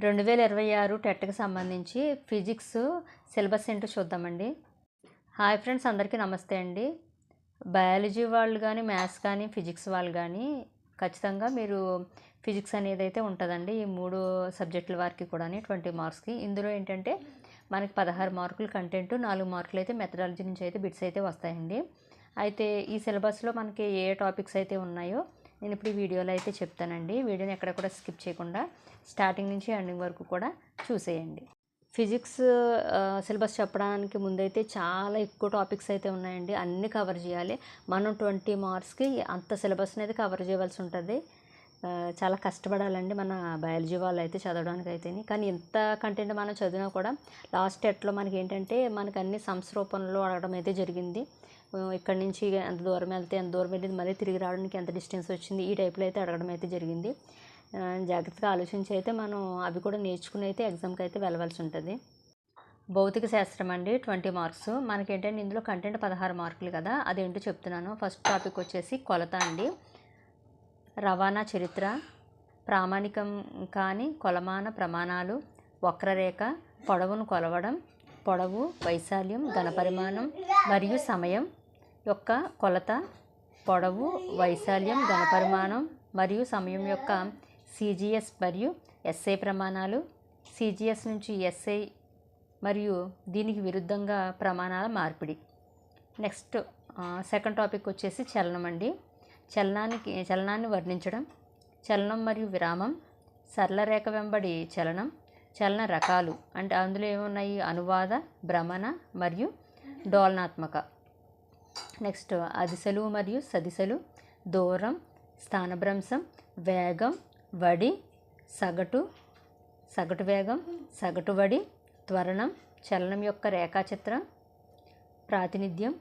2026 టెట్కి సంబంధించి physics syllabus ఏంటో చూద్దామండి. హాయ్ ఫ్రెండ్స్, అందరికీ నమస్తే అండి. బయాలజీ వాళ్ళు కానీ, మ్యాథ్స్ కానీ, ఫిజిక్స్ వాళ్ళు కానీ ఖచ్చితంగా మీరు ఫిజిక్స్ అనేది అయితే ఉంటుందండి. ఈ 3 సబ్జెక్టుల వారికి కూడా 20 మార్క్స్కి. ఇందులో ఏంటంటే మనకి 16 మార్కులు కంటెంట్, 4 మార్కులు అయితే మెథడాలజీ నుంచి అయితే బిట్స్ అయితే వస్తాయండి. అయితే ఈ సిలబస్లో మనకి ఏ టాపిక్స్ అయితే ఉన్నాయో నేను ఇప్పుడు ఈ వీడియోలో అయితే చెప్తానండి. వీడియోని ఎక్కడ కూడా స్కిప్ చేయకుండా స్టార్టింగ్ నుంచి ఎండింగ్ వరకు కూడా చూసేయండి. ఫిజిక్స్ సిలబస్ చెప్పడానికి ముందైతే చాలా ఎక్కువ టాపిక్స్ అయితే ఉన్నాయండి. అన్నీ కవర్ చేయాలి. మనం 20 మార్క్స్కి అంత సిలబస్ని అయితే కవర్ చేయవలసి ఉంటుంది. చాలా కష్టపడాలండి మన బయాలజీ వాళ్ళు అయితే చదవడానికి అయితే. కానీ ఎంత కంటెంట్ మనం చదివినా కూడా లాస్ట్ ఎట్లో మనకి ఏంటంటే మనకు అన్ని సమ్స్ రూపంలో అడగడం అయితే జరిగింది. ఇక్కడి నుంచి ఎంత దూరం వెళ్తే ఎంత దూరం వెళ్ళింది, మళ్ళీ తిరిగి రావడానికి ఎంత డిస్టెన్స్ వచ్చింది, ఈ టైప్లో అయితే అడగడం అయితే జరిగింది. జాగ్రత్తగా ఆలోచించి అయితే మనం అవి కూడా నేర్చుకుని అయితే ఎగ్జామ్కి అయితే వెళ్ళవలసి ఉంటుంది. భౌతిక శాస్త్రం అండి, 20 మార్క్స్. మనకేంటంటే ఇందులో కంటెంట్ 16 మార్కులు కదా, అదేంటో చెప్తున్నాను. ఫస్ట్ టాపిక్ వచ్చేసి కొలత అండి. రవాణా చరిత్ర, ప్రామాణికం కాని కొలమాన ప్రమాణాలు, వక్రరేఖ, పొడవును కొలవడం, పొడవు, వైశాల్యం, ఘనపరిమాణం మరియు సమయం యొక్క కొలత, పొడవు, వైశాల్యం, ఘనపరిమాణం మరియు సమయం యొక్క సిజిఎస్ మరియు ఎస్ఐ ప్రమాణాలు, సిజిఎస్ నుంచి ఎస్ఐ మరియు దీనికి విరుద్ధంగా ప్రమాణాల మార్పిడి. నెక్స్ట్ సెకండ్ టాపిక్ వచ్చేసి చలనం అండి. చలనాన్ని వర్ణించడం, చలనం మరియు విరామం, సరళ రేఖ వెంబడి చలనం, చలన రకాలు అంటే అందులో ఏమున్నాయి, అనువాద, భ్రమణ మరియు డోలనాత్మక. నెక్స్ట్ అదిశలు మరియు సదిశలు, దూరం, స్థానభ్రంశం, వేగం, వడి, సగటు వేగం, సగటు వడి, త్వరణం, చలనం యొక్క రేఖాచిత్రం, ప్రాతినిధ్యం,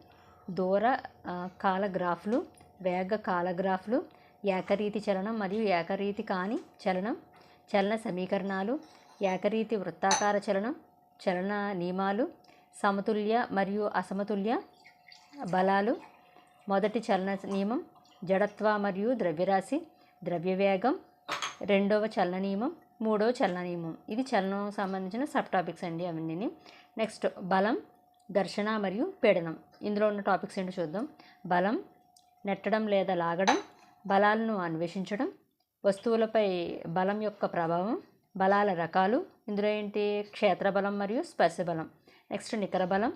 దూర కాల గ్రాఫ్లు, వేగ కాల గ్రాఫ్లు, ఏకరీతి చలనం మరియు ఏకరీతి కాని చలనం, చలన సమీకరణాలు, ఏకరీతి వృత్తాకార చలనం, చలన నియమాలు, సమతుల్య మరియు అసమతుల్య బలాలు, మొదటి చలన నియమం, జడత్వ మరియు ద్రవ్యరాశి, ద్రవ్యవేగం, రెండవ చలన నియమం, మూడవ చలన నియమం. ఇది చలనం సంబంధించిన సబ్ టాపిక్స్ అండి అవన్నీ. నెక్స్ట్ బలం, ఘర్షణ మరియు పీడనం. ఇందులో ఉన్న టాపిక్స్ ఏంటో చూద్దాం. బలం, నెట్టడం లేదా లాగడం, బలాలను అన్వేషించడం, వస్తువులపై బలం యొక్క ప్రభావం, బలాల రకాలు. ఇందులో ఏంటి, క్షేత్ర బలం మరియు స్పర్శ బలం. నెక్స్ట్ నికర బలం,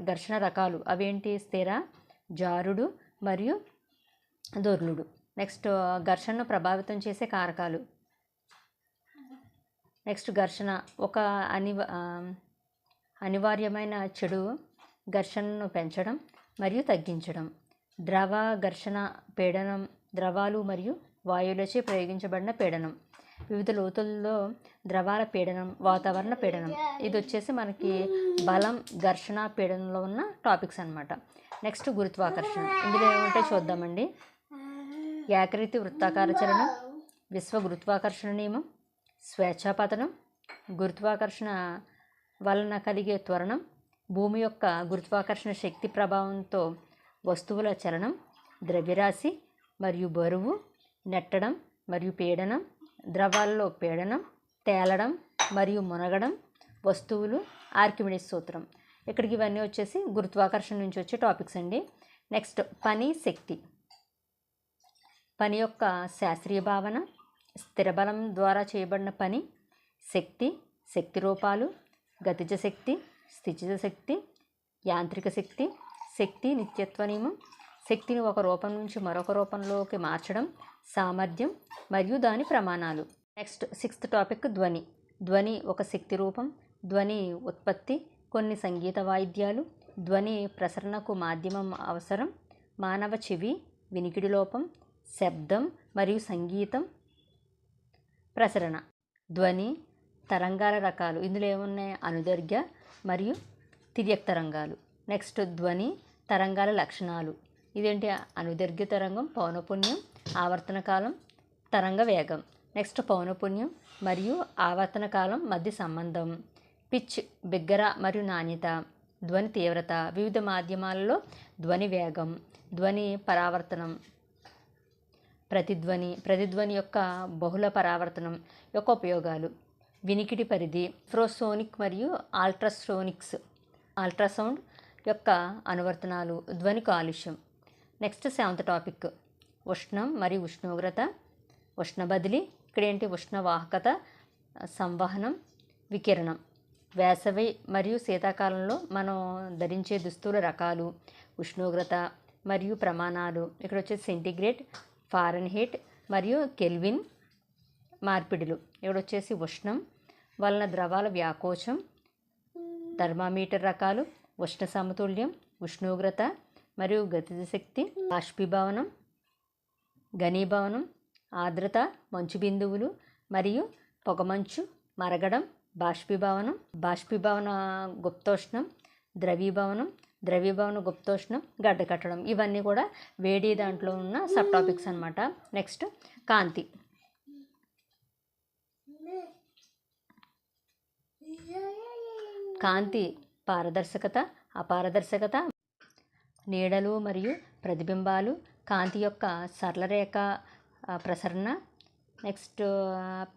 ఘర్షణ రకాలు. అవేంటి, స్థిర, జారుడు మరియు దొర్లుడు. నెక్స్ట్ ఘర్షణను ప్రభావితం చేసే కారకాలు. నెక్స్ట్ ఘర్షణ ఒక అనివార్యమైన చెడు ఘర్షణను పెంచడం మరియు తగ్గించడం. ద్రవ ఘర్షణ పీడనం, ద్రవాలు మరియు వాయువులచే ప్రయోగించబడిన పీడనం. వివిధ లోతుల్లో ద్రవాల పీడనం, వాతావరణ పీడనం. ఇది వచ్చేసి మనకి బలం, ఘర్షణ, పీడనంలో ఉన్న టాపిక్స్ అన్నమాట. నెక్స్ట్ గురుత్వాకర్షణ. ఇందులో ఏముంటే చూద్దామండి. ఏకరీతి వృత్తాకార చలనం, విశ్వ గురుత్వాకర్షణ నియమం, స్వేచ్ఛాపతనం, గురుత్వాకర్షణ వలన కలిగే త్వరణం, భూమి యొక్క గురుత్వాకర్షణ శక్తి ప్రభావంతో వస్తువుల చలనం, ద్రవ్యరాశి మరియు బరువు, నెట్టడం మరియు పీడనం, ద్రవాల్లో పీడనం, తేలడం మరియు మునగడం, వస్తువులు, ఆర్కిమిడిస్ సూత్రం. ఇక్కడికి ఇవన్నీ వచ్చేసి గురుత్వాకర్షణ నుంచి వచ్చే టాపిక్స్ అండి. నెక్స్ట్ పని, శక్తి. పని యొక్క శాస్త్రీయ భావన, స్థిరబలం ద్వారా చేయబడిన పని, శక్తి, శక్తి రూపాలు, గతిజ శక్తి, స్థితిజ శక్తి, యాంత్రిక శక్తి, శక్తి నిత్యత్వ నియమం, శక్తిని ఒక రూపం నుంచి మరొక రూపంలోకి మార్చడం, సామర్థ్యం మరియు దాని ప్రమాణాలు. నెక్స్ట్ సిక్స్త్ టాపిక్ ధ్వని. ధ్వని ఒక శక్తి రూపం, ధ్వని ఉత్పత్తి, కొన్ని సంగీత వాయిద్యాలు, ధ్వని ప్రసరణకు మాధ్యమం అవసరం, మానవ చెవి, వినికిడి లోపం, శబ్దం మరియు సంగీతం ప్రసరణ. ధ్వని తరంగాల రకాలు. ఇందులో ఏమున్నాయి, అనుదైర్ఘ్య మరియు తిర్యక్ తరంగాలు. నెక్స్ట్ ధ్వని తరంగాల లక్షణాలు. ఇదేంటి, అనుదైర్ఘ్య తరంగం, పౌనపున్యం, ఆవర్తన కాలం, తరంగ వేగం. నెక్స్ట్ పౌనపున్యం మరియు ఆవర్తన కాలం మధ్య సంబంధం, పిచ్, బిగ్గర మరియు నాణ్యత, ధ్వని తీవ్రత, వివిధ మాధ్యమాలలో ధ్వని వేగం, ధ్వని పరావర్తనం, ప్రతిధ్వని యొక్క బహుళ పరావర్తనం యొక్క ఉపయోగాలు, వినికిడి పరిధి, ఇన్ఫ్రాసోనిక్ మరియు అల్ట్రాసౌండ్ యొక్క అనువర్తనాలు, ధ్వని కాలుష్యం. నెక్స్ట్ 7th టాపిక్ ఉష్ణం మరియు ఉష్ణోగ్రత, ఉష్ణ బదిలీ. ఇక్కడ ఏంటి? ఉష్ణవాహకత, సంవహనం, వికిరణం. వేసవి మరియు శీతాకాలంలో మనం ధరించే దుస్తుల రకాలు, ఉష్ణోగ్రత మరియు ప్రమాణాలు. ఇక్కడ వచ్చేసి సెంటీగ్రేడ్, ఫారెన్హీట్ మరియు కెల్విన్ మార్పిడులు. ఇక్కడ వచ్చేసి ఉష్ణం వలన ద్రవాల వ్యాకోచం, థర్మామీటర్ రకాలు, ఉష్ణ సమతుల్యం, ఉష్ణోగ్రత మరియు గతిజ శక్తి, బాష్పీభవనం, ఘనీభవనం, ఆర్ద్రత, మంచు బిందువులు మరియు పొగమంచు, మరగడం, బాష్పీభవన గుప్తోష్ణం, ద్రవీభవన గుప్తోష్ణం, గడ్డకట్టడం. ఇవన్నీ కూడా వేడి దాంట్లో ఉన్న సబ్ టాపిక్స్ అన్నమాట. నెక్స్ట్ కాంతి. కాంతి పారదర్శకత, అపారదర్శకత, నీడలు మరియు ప్రతిబింబాలు, కాంతి యొక్క సరళరేఖ ప్రసరణ. నెక్స్ట్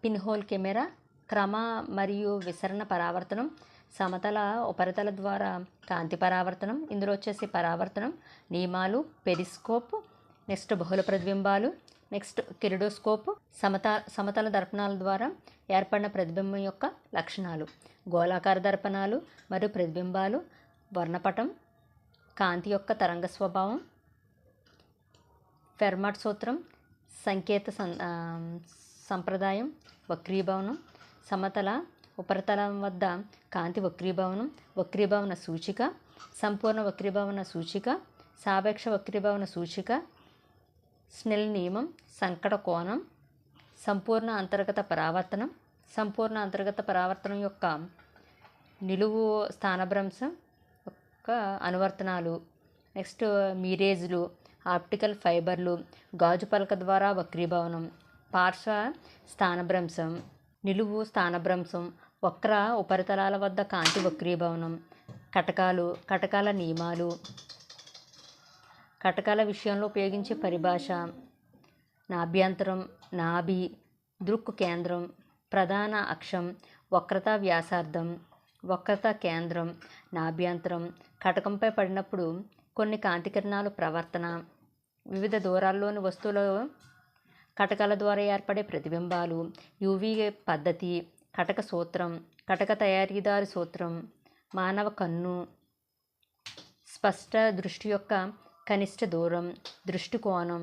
పిన్హోల్ కెమెరా, క్రమ మరియు విసరణ పరావర్తనం, సమతల ఉపరితల ద్వారా కాంతి పరావర్తనం. ఇందులో వచ్చేసి పరావర్తనం నియమాలు, పెరిస్కోప్, నెక్స్ట్ బహుళ ప్రతిబింబాలు, నెక్స్ట్ కెరిడోస్కోప్, సమతల దర్పణాల ద్వారా ఏర్పడిన ప్రతిబింబం యొక్క లక్షణాలు, గోళాకార దర్పణాలు మరియు ప్రతిబింబాలు, వర్ణపటం, కాంతి యొక్క తరంగ స్వభావం, ఫెర్మాట్ సూత్రం, సంకేత సంప్రదాయం, వక్రీభవనం, సమతల ఉపరితలం వద్ద కాంతి వక్రీభవన సూచిక, సంపూర్ణ వక్రీభవన సూచిక, సాపేక్ష వక్రీభవన సూచిక, స్నెల్ నియమం, సంకట కోణం, సంపూర్ణ అంతర్గత పరావర్తనం యొక్క నిలువు స్థానభ్రంశం యొక్క అనువర్తనాలు. నెక్స్ట్ మీరేజ్లు, ఆప్టికల్ ఫైబర్లు, గాజు పలక ద్వారా వక్రీభవనం, పార్శ్వ స్థానభ్రంశం, నిలువు స్థానభ్రంశం, వక్ర ఉపరితలాల వద్ద కాంతి వక్రీభవనం, కటకాల నియమాలు, కటకాల విషయంలో ఉపయోగించే పరిభాష, నాభ్యంతరం, నాభి, దృక్ కేంద్రం, ప్రధాన అక్షం, వక్రత వ్యాసార్థం, వక్రత కేంద్రం, నాభ్యంతరం, కటకంపై పడినప్పుడు కొన్ని కాంతి కిరణాలు ప్రవర్తన, వివిధ దూరాల్లోని వస్తువుల కటకాల ద్వారా ఏర్పడే ప్రతిబింబాలు, యూవీ పద్ధతి, కటక సూత్రం, కటక తయారీదారు సూత్రం, మానవ కన్ను, స్పష్ట దృష్టి యొక్క కనిష్ట దూరం, దృష్టికోణం,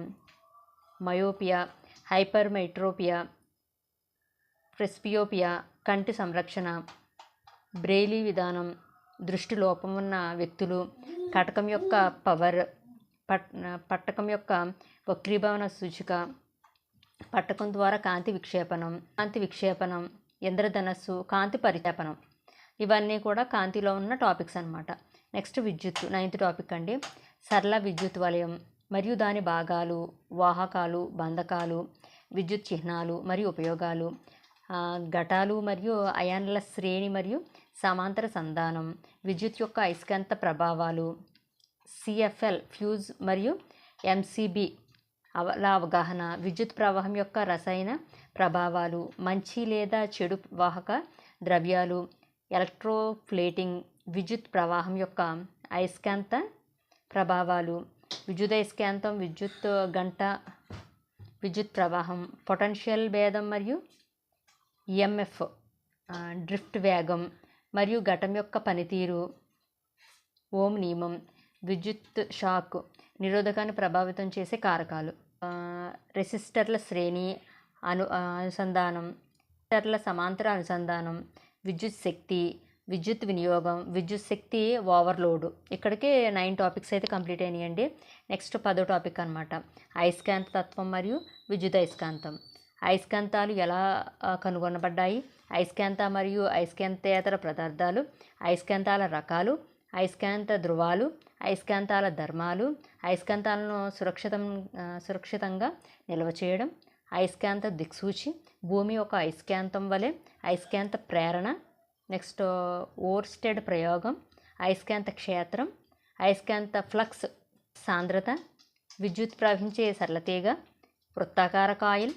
మయోపియా, హైపర్మెట్రోపియా, ప్రెస్పియోపియా, కంటి సంరక్షణ, బ్రెయిలీ విధానం, దృష్టి లోపం ఉన్న వ్యక్తులు, కటకం యొక్క పవర్, పట్టకం యొక్క వక్రీభవన సూచిక, పట్టకం ద్వారా కాంతి విక్షేపణం, ఇంద్రధనస్సు, కాంతి పరిచేపనం. ఇవన్నీ కూడా కాంతిలో ఉన్న టాపిక్స్ అన్నమాట. నెక్స్ట్ విద్యుత్, 9th టాపిక్ అండి. సరళ విద్యుత్ వలయం మరియు దాని భాగాలు, వాహకాలు, బంధకాలు, విద్యుత్ చిహ్నాలు మరియు ఉపయోగాలు, ఘటాలు మరియు అయాన్ల శ్రేణి మరియు సమాంతర సంధానం, విద్యుత్ యొక్క అయస్కాంత ప్రభావాలు, సిఎఫ్ఎల్ ఫ్యూజ్ మరియు ఎంసిబి అవగాహన, విద్యుత్ ప్రవాహం యొక్క రసాయన ప్రభావాలు, మంచి లేదా చెడు వాహక ద్రవ్యాలు, ఎలక్ట్రోప్లేటింగ్, విద్యుత్ ప్రవాహం యొక్క అయస్కాంత ప్రభావాలు, విద్యుదయస్కాంతం, విద్యుత్ గంట, విద్యుత్ ప్రవాహం, పొటెన్షియల్ భేదం మరియు ఈఎంఎఫ్, డ్రిఫ్ట్ వేగం మరియు ఘటం యొక్క పనితీరు, ఓం నియమం, విద్యుత్ షాక్ నిరోధకాన్ని ప్రభావితం చేసే కారకాలు, రెసిస్టర్ల శ్రేణి అనుసంధానం, రెసిస్టర్ల సమాంతర అనుసంధానం, విద్యుత్ శక్తి, విద్యుత్ వినియోగం, విద్యుత్ శక్తి ఓవర్లోడ్. ఇక్కడికి 9 టాపిక్స్ అయితే కంప్లీట్ అయినాయండి. నెక్స్ట్ 10వ టాపిక్ అనమాట, అయస్కాంత తత్వం మరియు విద్యుత్ అయస్కాంతం. అయస్కాంతాలు ఎలా కనుగొనబడ్డాయి, అయస్కాంత మరియు అయస్కాంతేతర పదార్థాలు, అయస్కాంతాల రకాలు, అయస్కాంత ధృవాలు, అయస్కాంతాల ధర్మాలు, అయస్కాంతాలను సురక్షితంగా నిల్వ చేయడం, అయస్కాంత దిక్సూచి, భూమి ఒక అయస్కాంతం వలె, అయస్కాంత ప్రేరణ. నెక్స్ట్ ఓర్స్టెడ్ ప్రయోగం, అయస్కాంత క్షేత్రం, అయస్కాంత ఫ్లక్స్ సాంద్రత, విద్యుత్ ప్రవహించే సరళతీగ, వృత్తాకార కాయిల్,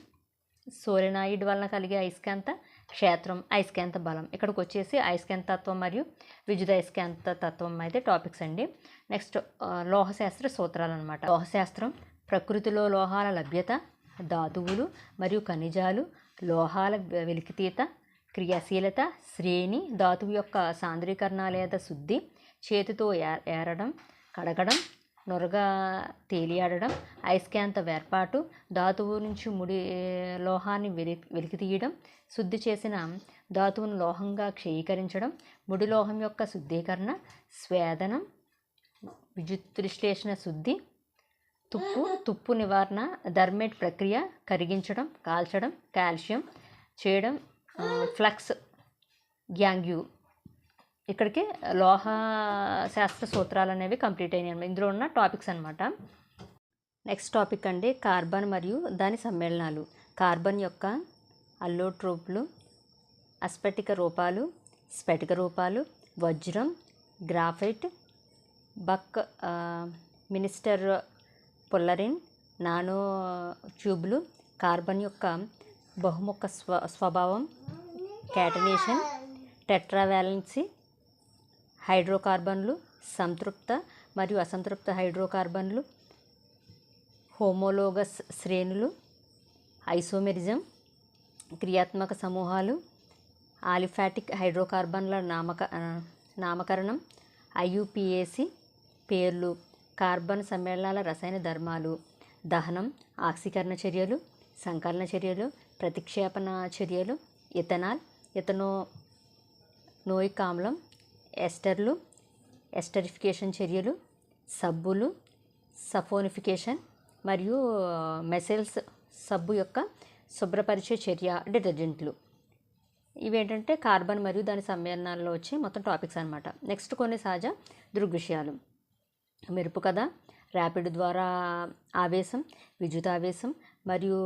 సోలెనాయిడ్ వలన కలిగే అయస్కాంత క్షేత్రం, అయస్కాంత బలం. ఇక్కడికి వచ్చేసి అయస్కాంత తత్వం మరియు విద్యుత్ అయస్కాంత తత్వం అయితే టాపిక్స్ అండి. నెక్స్ట్ లోహశాస్త్ర సూత్రాలు అనమాట. లోహశాస్త్రం ప్రకృతిలో లోహాల లభ్యత, ధాతువులు మరియు ఖనిజాలు, లోహాల వెలికితీత, క్రియాశీలత, శ్రేణి, ధాతువు యొక్క సాంద్రీకరణ లేదా శుద్ధి, చేతితో ఏరడం, కడగడం, నురగా తేలియాడడం, అయస్కాంత వేర్పాటు, ధాతువు నుంచి ముడి లోహాన్ని వెలికితీయడం, శుద్ధి చేసిన ధాతువును లోహంగా క్షయీకరించడం, ముడి లోహం యొక్క శుద్ధీకరణ, స్వేదనం, విద్యుత్ విశ్లేషణ శుద్ధి, తుప్పు నివారణ, థర్మేట్ ప్రక్రియ, కరిగించడం, కాల్చడం, కాల్షియం చేయడం, ఫ్లక్స్ గ్యాంగ్యూ. ఇక్కడికి లోహ శాస్త్ర సూత్రాలు అనేవి కంప్లీట్ అయినాయి. ఇందులో ఉన్న టాపిక్స్ అనమాట. నెక్స్ట్ టాపిక్ అండి కార్బన్ మరియు దాని సమ్మేళనాలు. కార్బన్ యొక్క అల్లోట్రోపులు, అస్ఫటిక రూపాలు, స్ఫటిక రూపాలు, వజ్రం, గ్రాఫైట్, బక్ మినిస్టర్ పుల్లరిన్, నానో ట్యూబ్లు, కార్బన్ యొక్క బహుముఖ స్వభావం, క్యాటనేషన్, టెట్రావాలెన్సీ, హైడ్రోకార్బన్లు, సంతృప్త మరియు అసంతృప్త హైడ్రోకార్బన్లు, హోమోలోగస్ శ్రేణులు, ఐసోమెరిజం, క్రియాత్మక సమూహాలు, ఆలిఫాటిక్ హైడ్రోకార్బన్ల నామకరణం, ఐయుపిఏసి పేర్లు, కార్బన్ సమ్మేళనాల రసాయన ధర్మాలు, దహనం, ఆక్సీకరణ చర్యలు, సంకలన చర్యలు, ప్రతిక్షేపణ చర్యలు, ఇథనాల్, ఇథనోయిక్ ఆమ్లం, ఎస్టర్లు, ఎస్టరిఫికేషన్ చర్యలు, సబ్బులు, సఫోనిఫికేషన్ మరియు మెసైల్స్ సబ్బు యొక్క శుభ్రపరిచే చర్య, డిటర్జెంట్లు. ఇవేంటంటే కార్బన్ మరియు దాని సమ్మేళనాల్లో వచ్చే మొత్తం టాపిక్స్ అనమాట. నెక్స్ట్ కొన్ని సహజ దృగ్విషయాలు. మెరుపు కథ, ర్యాపిడ్ ద్వారా ఆవేశం, విద్యుత్ ఆవేశం మరియు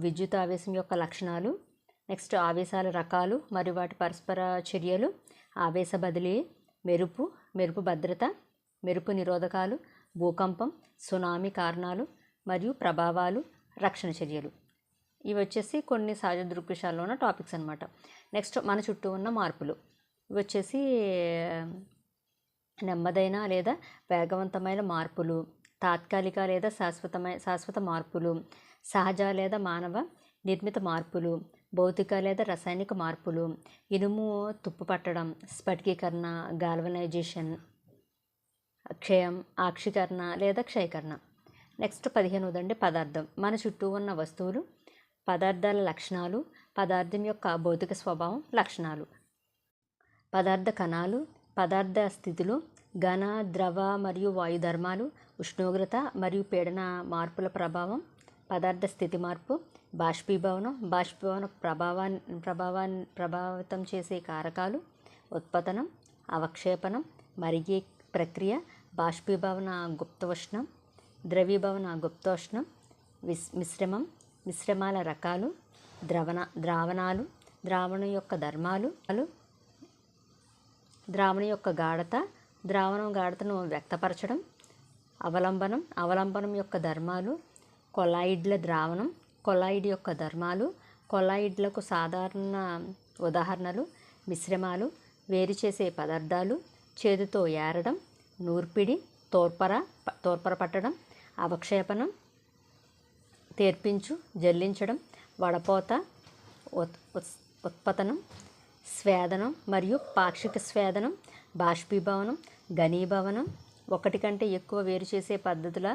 విద్యుత్ ఆవేశం యొక్క లక్షణాలు. నెక్స్ట్ ఆవేశాల రకాలు మరియు వాటి పరస్పర చర్యలు, ఆవేశ బదిలీ, మెరుపు భద్రత, మెరుపు నిరోధకాలు, భూకంపం, సునామీ కారణాలు మరియు ప్రభావాలు, రక్షణ చర్యలు. ఇవి వచ్చేసి కొన్ని సహజ దృగ్విషయాల్లో ఉన్న టాపిక్స్ అనమాట. నెక్స్ట్ మన చుట్టూ ఉన్న మార్పులు. ఇవి వచ్చేసి నెమ్మదైన లేదా వేగవంతమైన మార్పులు, తాత్కాలిక లేదా శాశ్వత మార్పులు, సహజ లేదా మానవ నిర్మిత మార్పులు, భౌతిక లేదా రసాయనిక మార్పులు, ఇనుము తుప్పు పట్టడం, స్ఫటికీకరణ, గాల్వనైజేషన్, క్షయం, ఆక్షీకరణ లేదా క్షయకరణ. నెక్స్ట్ 15 పదార్థం. మన చుట్టూ ఉన్న వస్తువులు, పదార్థాల లక్షణాలు, పదార్థం యొక్క భౌతిక స్వభావం, లక్షణాలు. పదార్థ కణాలు, పదార్థ స్థితులు, ఘన, ద్రవ మరియు వాయు ధర్మాలు, ఉష్ణోగ్రత మరియు పీడన మార్పుల ప్రభావం, పదార్థ స్థితి మార్పు, బాష్పీభవన ప్రభావితం చేసే కారకాలు, ఉత్పతనం, అవక్షేపణం, మరిగే ప్రక్రియ, బాష్పీభవన గుప్తోష్ణం, ద్రవీభవన గుప్తోష్ణం, మిశ్రమాల రకాలు, ద్రావణాలు, ద్రావణం యొక్క ధర్మాలు, ద్రావణం యొక్క గాఢత, ద్రావణం గాఢతను వ్యక్తపరచడం, అవలంబనం యొక్క ధర్మాలు, కొలాయిడ్ల ద్రావణం, కొలాయిడ్ యొక్క ధర్మాలు, కొలాయిడ్లకు సాధారణ ఉదాహరణలు, మిశ్రమాలు, వేరు చేసే పదార్థాలు, చేతితో ఏరడం, నూర్పిడి, తోర్పర పట్టడం, అవక్షేపణం, తేర్పించు, జల్లించడం, వడపోత, ఉత్పతనం, స్వేదనం మరియు పాక్షిక స్వేదనం, బాష్పీభవనం, ఘనీభవనం, ఒకటి కంటే ఎక్కువ వేరు చేసే పద్ధతుల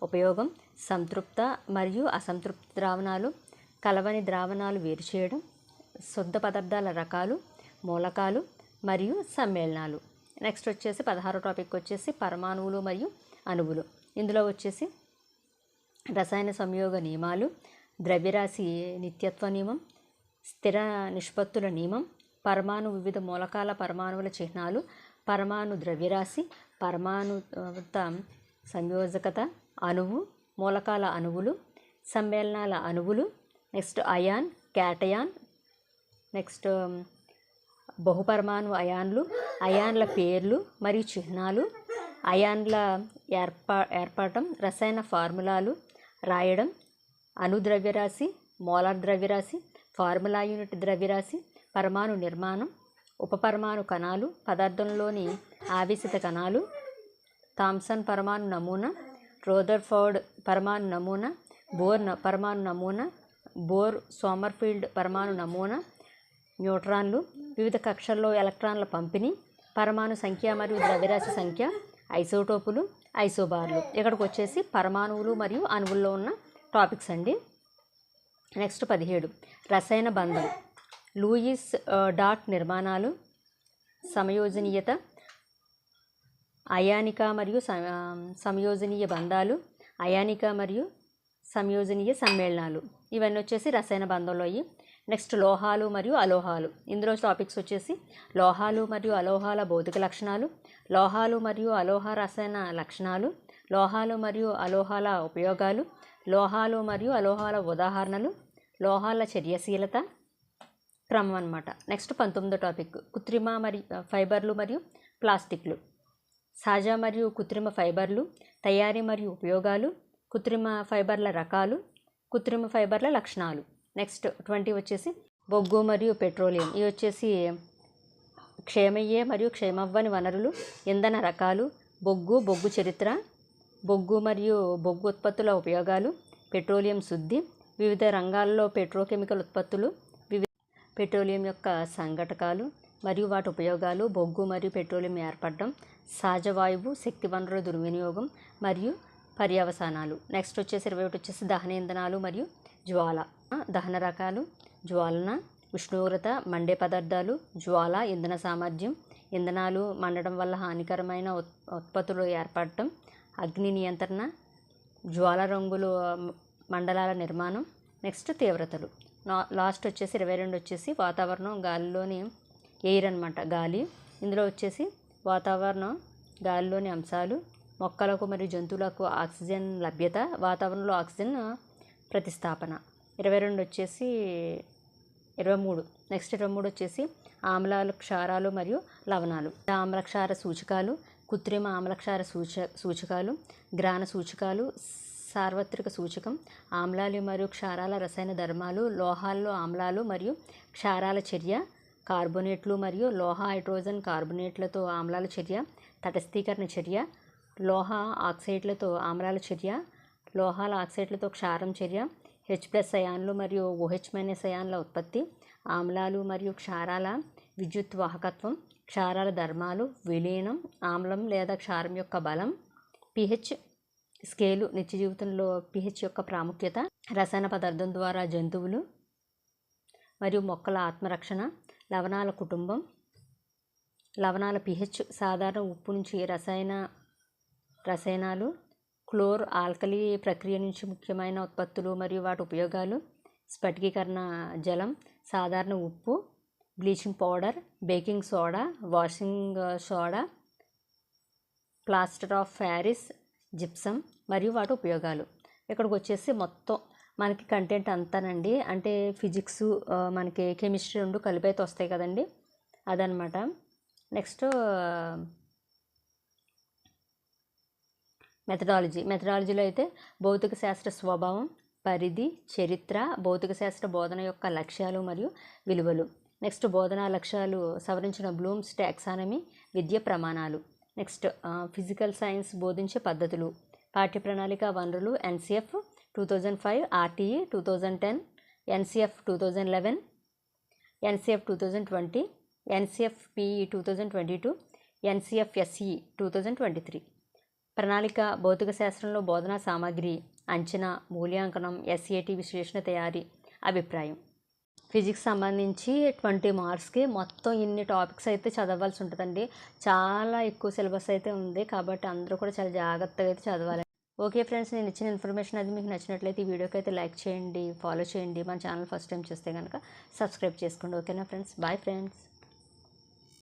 ఉపయోగం, సంతృప్త మరియు అసంతృప్త ద్రావణాలు, కలవని ద్రావణాలు వేరు చేయడం, శుద్ధ పదార్థాల రకాలు, మూలకాలు మరియు సమ్మేళనాలు. నెక్స్ట్ వచ్చేసి 16వ టాపిక్ వచ్చేసి పరమాణువులు మరియు అణువులు. ఇందులో వచ్చేసి రసాయన సంయోగ నియమాలు, ద్రవ్యరాశి నిత్యత్వ నియమం, స్థిర నిష్పత్తుల నియమం, పరమాణు వివిధ మూలకాల పరమాణువుల చిహ్నాలు, పరమాణు ద్రవ్యరాశి, పరమాణు సంయోజకత, అణువు, మూలకాల అణువులు, సమ్మేళనాల అణువులు, నెక్స్ట్ అయాన్, క్యాటయాన్, నెక్స్ట్ బహుపరమాణు అయాన్లు, అయాన్ల పేర్లు మరియు చిహ్నాలు, అయాన్ల ఏర్పడటం, రసాయన ఫార్ములాలు రాయడం, అణు ద్రవ్యరాశి, మోలార్ ద్రవ్యరాశి, ఫార్ములా యూనిట్ ద్రవ్యరాశి, పరమాణు నిర్మాణం, ఉపపరమాణు కణాలు, పదార్థంలోని ఆవేశిత కణాలు, థామ్సన్ పరమాణు నమూనా, రోదర్ఫోర్డ్ పరమాణు నమూనా, బోర్ పరమాణు నమూనా, బోర్ సోమర్ఫీల్డ్ పరమాణు నమూనా, న్యూట్రాన్లు, వివిధ కక్షల్లో ఎలక్ట్రాన్ల పంపిణీ, పరమాణు సంఖ్య మరియు ద్రవ్యరాశి సంఖ్య, ఐసోటోపులు, ఐసోబార్లు. ఇక్కడికి వచ్చేసి పరమాణువులు మరియు అణువుల్లో ఉన్న టాపిక్స్ అండి. నెక్స్ట్ 17 రసాయన బంధం, లూయిస్ డాట్ నిర్మాణాలు, సమయోజనీయత, అయానిక మరియు సంయోజనీయ బంధాలు, అయానిక మరియు సంయోజనీయ సమ్మేళనాలు. ఇవన్నీ వచ్చేసి రసాయన బంధంలో. నెక్స్ట్ లోహాలు మరియు అలోహాలు. ఇందులో టాపిక్స్ వచ్చేసి లోహాలు మరియు అలోహాల భౌతిక లక్షణాలు, లోహాలు మరియు అలోహ రసాయన లక్షణాలు, లోహాలు మరియు అలోహాల ఉపయోగాలు, లోహాలు మరియు అలోహాల ఉదాహరణలు, లోహాల చర్యశీలత క్రమం అన్నమాట. నెక్స్ట్ 19వ టాపిక్ కృత్రిమ మరియు ఫైబర్లు మరియు ప్లాస్టిక్లు, సహజ మరియు కృత్రిమ ఫైబర్లు, తయారీ మరియు ఉపయోగాలు, కృత్రిమ ఫైబర్ల రకాలు, కృత్రిమ ఫైబర్ల లక్షణాలు. నెక్స్ట్ 20 వచ్చేసి బొగ్గు మరియు పెట్రోలియం. ఇవి వచ్చేసి క్షయమయ్యే మరియు క్షయమవ్వని వనరులు, ఇంధన రకాలు, బొగ్గు చరిత్ర, బొగ్గు మరియు బొగ్గు ఉత్పత్తుల ఉపయోగాలు, పెట్రోలియం శుద్ధి, వివిధ రంగాల్లో పెట్రోకెమికల్ ఉత్పత్తులు, పెట్రోలియం యొక్క సంఘటకాలు మరియు వాటి ఉపయోగాలు, బొగ్గు మరియు పెట్రోలియం ఏర్పడడం, సహజ వాయువు, శక్తి వనరుల దుర్వినియోగం మరియు పర్యవసానాలు. నెక్స్ట్ వచ్చేసి 21 వచ్చేసి దహన ఇంధనాలు మరియు జ్వాల, దహన రకాలు, జ్వాలన, ఉష్ణోగ్రత, మండే పదార్థాలు, జ్వాల, ఇంధన సామర్థ్యం, ఇంధనాలు మండడం వల్ల హానికరమైన ఉత్పత్తులు ఏర్పడటం, అగ్ని నియంత్రణ, జ్వాల రంగులు మండలాల నిర్మాణం. నెక్స్ట్ తీవ్రతలు. లాస్ట్ వచ్చేసి 22 వచ్చేసి వాతావరణం, గాలిలోని ఎయిర్ అనమాట, గాలి. ఇందులో వచ్చేసి వాతావరణం, గాలిలోని అంశాలు, మొక్కలకు మరియు జంతువులకు ఆక్సిజన్ లభ్యత, వాతావరణంలో ఆక్సిజన్ ప్రతిస్థాపన. 22 వచ్చేసి 23. నెక్స్ట్ 23 వచ్చేసి ఆమ్లాలు, క్షారాలు మరియు లవణాలు, ఆమ్లక్షార సూచకాలు, కృత్రిమ ఆమ్లక్షార సూచకాలు, గ్రాన సూచకాలు, సార్వత్రిక సూచకం, ఆమ్లాలు మరియు క్షారాల రసాయన ధర్మాలు, లోహాల్లో ఆమ్లాలు మరియు క్షారాల చర్య, కార్బోనేట్లు మరియు లోహ హైడ్రోజన్ కార్బోనేట్లతో ఆమ్లాల చర్య, తటస్థీకరణ చర్య, లోహ ఆక్సైడ్లతో ఆమ్లాల చర్య, లోహాల ఆక్సైడ్లతో క్షారం చర్య, H+ అయాన్లు మరియు OH- అయాన్ల ఉత్పత్తి, ఆమ్లాలు మరియు క్షారాల విద్యుత్ వాహకత్వం, క్షారాల ధర్మాలు, విలీనం, ఆమ్లం లేదా క్షారం యొక్క బలం, pH స్కేలు, నిత్య జీవితంలో pH యొక్క ప్రాముఖ్యత, రసాయన పదార్థం ద్వారా జంతువులు మరియు మొక్కల ఆత్మరక్షణ, లవణాల కుటుంబం, లవణాల pH, సాధారణ ఉప్పు నుంచి రసాయనాలు, క్లోర్ ఆల్కలీ ప్రక్రియ నుంచి ముఖ్యమైన ఉత్పత్తులు మరియు వాటి ఉపయోగాలు, స్ఫటికీకరణ జలం, సాధారణ ఉప్పు, bleaching powder, baking soda, washing soda, plaster of Paris, gypsum మరియు వాటి ఉపయోగాలు. ఇక్కడికి వచ్చేసి మొత్తం మనకి కంటెంట్ అంతానండి. అంటే ఫిజిక్స్, మనకి కెమిస్ట్రీ రెండు కలిపి అయితే వస్తాయి కదండి, అదనమాట. నెక్స్ట్ మెథడాలజీలో అయితే భౌతిక శాస్త్ర స్వభావం, పరిధి, చరిత్ర, భౌతిక శాస్త్ర బోధన యొక్క లక్ష్యాలు మరియు విలువలు. నెక్స్ట్ బోధనా లక్ష్యాలు సవరించిన బ్లూమ్స్ టాక్సానమీ, విద్య ప్రమాణాలు. నెక్స్ట్ ఫిజికల్ సైన్స్ బోధించే పద్ధతులు, పాఠ్య ప్రణాళిక వనరులు, NCF 2005, RTE 2010, NCF 2011, NCF 2020, NCF PE 2022, NCF SE 2023. ప్రణాళిక భౌతిక శాస్త్రంలో బోధనా సామాగ్రి, అంచనా, మూల్యాంకనం, SAT విశ్లేషణ తయారీ, అభిప్రాయం. ఫిజిక్స్ సంబంధించి 20 మార్క్స్కి మొత్తం ఇన్ని టాపిక్స్ అయితే చదవాల్సి ఉంటుందండి. చాలా ఎక్కువ సిలబస్ అయితే ఉంది, కాబట్టి అందరూ కూడా చాలా జాగ్రత్తగా అయితే చదవాలి. ఓకే ఫ్రెండ్స్, నేను ఇచ్చిన ఇన్ఫర్మేషన్ అది మీకు నచ్చినట్లయితే ఈ వీడియోకి అయితే లైక్ చేయండి, ఫాలో చేయండి. మన ఛానల్ ఫస్ట్ టైం చూస్తే కనుక సబ్స్క్రైబ్ చేసుకోండి. ఓకేనా ఫ్రెండ్స్, బాయ్ ఫ్రెండ్స్.